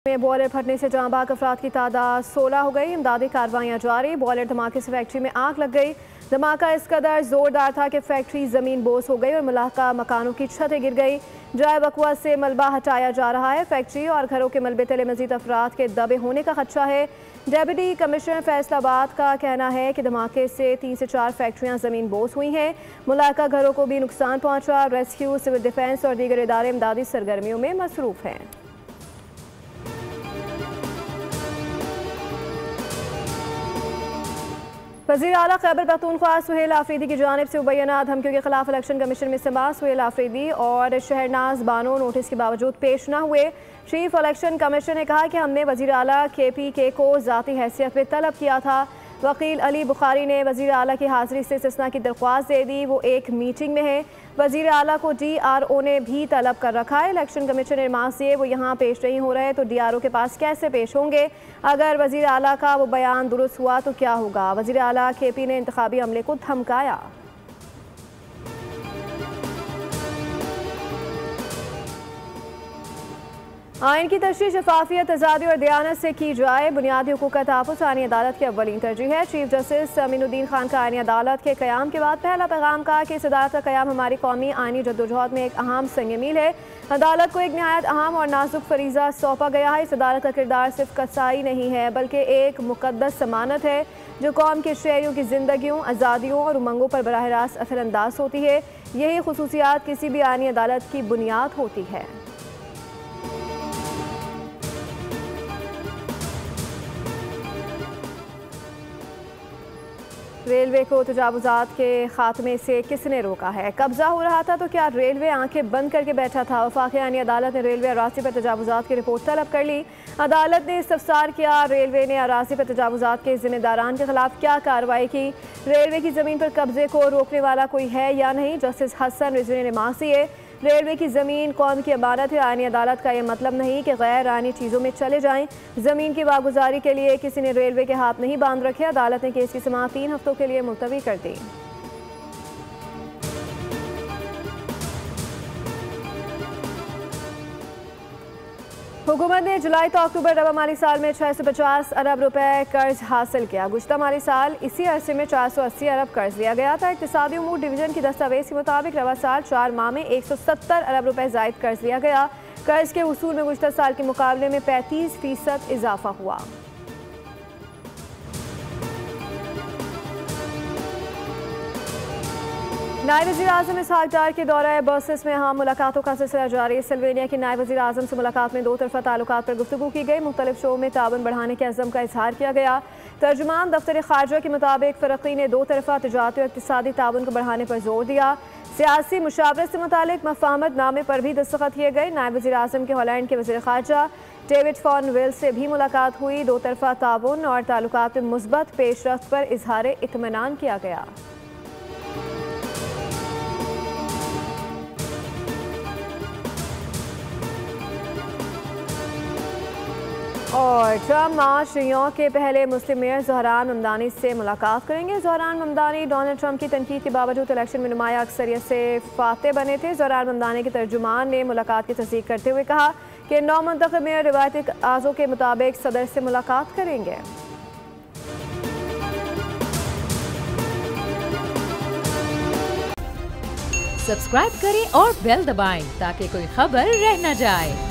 में बॉयलर फटने से जहां बाग अफराद की तादाद 16 हो गई। इमदादी कार्रवाइयां जारी। बॉयलर धमाके से फैक्ट्री में आग लग गई। धमाका इस कदर जोरदार था कि फैक्ट्री जमीन बोस हो गई और मुलाका मकानों की छतें गिर गई। ड्राई बकवा से मलबा हटाया जा रहा है। फैक्ट्री और घरों के मलबे तले मजीद अफराद के दबे होने का खदशा है। डेप्यूटी कमिश्नर फैसलाबाद का कहना है कि धमाके से 3 से 4 फैक्ट्रियां जमीन बोस हुई हैं। मुलाका घरों को भी नुकसान पहुंचा। रेस्क्यू, सिविल डिफेंस और दीगर इदारे इमदादी सरगर्मियों में मसरूफ हैं। वज़ीर आला खैबर पख्तूनख्वा सुहेल आफरीदी की जानिब से मुबैना धमकियों के खिलाफ इलेक्शन कमीशन में इस्तेमाल। सुहेल आफरीदी और शहरनाज बानो नोटिस के बावजूद पेश न हुए। चीफ इलेक्शन कमीशन ने कहा कि हमने वज़ीर आला KPK को ज़ाती हैसियत में तलब किया था। वकील अली बुखारी ने वज़ीर आला की हाज़िरी से इस्तिस्ना की दरख्वास्त दे दी। वो एक मीटिंग में है। वज़ीर आला को DRO ने भी तलब कर रखा है। इलेक्शन कमीशन ने रिमार्क्स दिए वो यहाँ पेश नहीं हो रहे तो DRO के पास कैसे पेश होंगे। अगर वज़ीर आला का वो बयान दुरुस्त हुआ तो क्या होगा। वज़ीर आला KP ने इंतखाबी अमले को धमकाया। आइन की तशरीह शफाफियत, आज़ादी और दयानत से की जाए। बुनियादी हुकूक का तहफ़्फ़ुज़ आईनी अदालत की अव्वलीन तरजीह है। चीफ जस्टिस अमीनुद्दीन खान का आईनी अदालत के क़याम के बाद पहला पैगाम कहा कि इस अदालत का क़याम हमारी कौमी आईनी जद्दोजहद में एक अहम संग मील है। अदालत को एक नहायत अहम और नाजुक फरीज़ा सौंपा गया है। इस अदालत का किरदार सिर्फ कसाई नहीं है बल्कि एक मुक़द्दस ज़मानत है जो कौम के शहरियों की ज़िंदगियों, आज़ादियों और उमंगों पर बराह रास्त असरअंदाज होती है। यही खुसूसियात किसी भी आईनी अदालत की बुनियाद होती है। रेलवे को तजावुज़ात के खात्मे से किसने रोका है। कब्जा हो रहा था तो क्या रेलवे आंखें बंद करके बैठा था। वफाकी आईनी अदालत ने रेलवे अराज़ी पर तजावुज़ात की रिपोर्ट तलब कर ली। अदालत ने इस्तफसार किया रेलवे ने अराज़ी पर तजावुज़ात के जिम्मेदारान के खिलाफ क्या कार्रवाई की। रेलवे की ज़मीन पर कब्जे को रोकने वाला कोई है या नहीं। जस्टिस हसन रिजवी ने रिमार्क्स दिए रेलवे की ज़मीन कौम की अमानत है। आईनी अदालत का यह मतलब नहीं कि गैर आईनी चीज़ों में चले जाएं। ज़मीन की वागुजारी के लिए किसी ने रेलवे के हाथ नहीं बांध रखे। अदालत ने केस की समाअत 3 हफ्तों के लिए मुलतवी कर दी। हुकूमत ने जुलाई तो अक्टूबर रबा माली साल में 650 अरब रुपए कर्ज हासिल किया। गुज़श्ता माली साल इसी अरसे में 480 अरब कर्ज लिया गया था। इक़्तिसादी उमूर डिवीज़न की दस्तावेज़ के मुताबिक रबा साल 4 माह में 170 अरब रुपए ज़ायद कर्ज लिया गया। कर्ज के वसूल में गुज़श्ता साल के मुकाबले में 35% इजाफा हुआ। नायब वज़ीर आज़म इसहाक डार के दौरा बर्सिस में अहम मुलाकातों का सिलसिला जारी। सिल्वेनिया के नायब वज़ीर आज़म से मुलाकात में 2 तरफ़ा ताल्लुकात पर गुफ्तगू की गई। मुख्तलिफ शोबों में ताउन बढ़ाने के अज़्म का इजहार किया गया। तर्जुमान दफ्तर ख़ारजा के मुताबिक फ़रक़ी ने 2 तरफ़ा तिजारती और इक़्तिसादी ताउन को बढ़ाने पर जोर दिया। सियासी मुशावरत से मुतालिक मफ़ाहमत नामे पर भी दस्तखत किए गए। नायब वज़ीर आज़म के हॉलैंड के वज़ीर ख़ारजा डेविड फॉन वेल्स से भी मुलाकात हुई। 2 तरफ़ा ताउन और ताल्लुकात में मुस्बत पेशरफ्त पर इजहार इत्मीनान किया गया। और ट्रम्प आज शीयों के पहले मुस्लिम मेयर ज़हरान ममदानी से मुलाकात करेंगे। ज़हरान ममदानी डोनाल्ड ट्रंप की तनकीद के बावजूद इलेक्शन में नुमाया अक्सरियत से फाते बने थे। ज़हरान ममदानी के तर्जुमान ने मुलाकात की तस्दीक करते हुए कहा कि नौ मुंतखब मेयर रिवायती आज़ों के मुताबिक सदर से मुलाकात करेंगे। सब्सक्राइब करें और बेल दबाएं ताकि कोई खबर रह न जाए।